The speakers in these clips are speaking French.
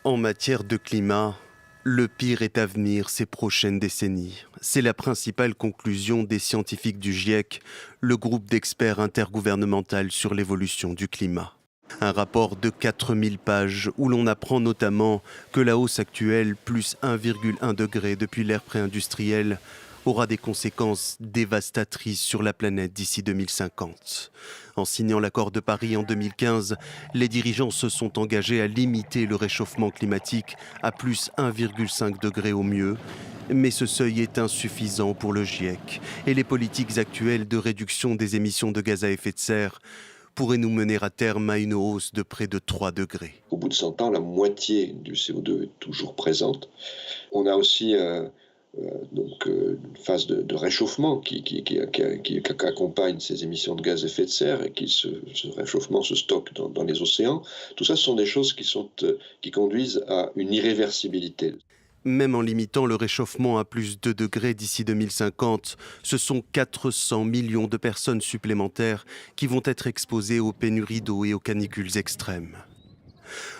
En matière de climat, le pire est à venir ces prochaines décennies. C'est la principale conclusion des scientifiques du GIEC, le groupe d'experts intergouvernemental sur l'évolution du climat. Un rapport de 4000 pages où l'on apprend notamment que la hausse actuelle, plus 1,1 degré depuis l'ère pré-industrielle, aura des conséquences dévastatrices sur la planète d'ici 2050. En signant l'accord de Paris en 2015, les dirigeants se sont engagés à limiter le réchauffement climatique à plus 1,5 degré au mieux. Mais ce seuil est insuffisant pour le GIEC et les politiques actuelles de réduction des émissions de gaz à effet de serre pourraient nous mener à terme à une hausse de près de 3 degrés. Au bout de 100 ans, la moitié du CO2 est toujours présente. On a aussi une phase de réchauffement qui accompagne ces émissions de gaz à effet de serre et ce réchauffement se stocke dans les océans. Tout ça, ce sont des choses qui conduisent à une irréversibilité. Même en limitant le réchauffement à plus 2 degrés d'ici 2050, ce sont 400 millions de personnes supplémentaires qui vont être exposées aux pénuries d'eau et aux canicules extrêmes.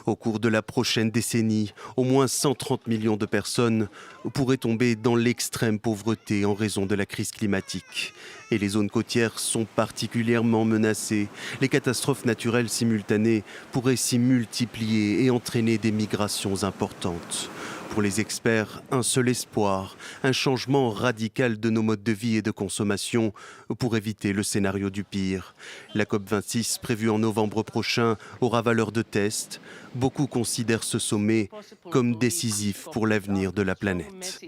Au cours de la prochaine décennie, au moins 130 millions de personnes pourraient tomber dans l'extrême pauvreté en raison de la crise climatique. Et les zones côtières sont particulièrement menacées. Les catastrophes naturelles simultanées pourraient s'y multiplier et entraîner des migrations importantes. Pour les experts, un seul espoir, un changement radical de nos modes de vie et de consommation pour éviter le scénario du pire. La COP26, prévue en novembre prochain, aura valeur de test. Beaucoup considèrent ce sommet comme décisif pour l'avenir de la planète.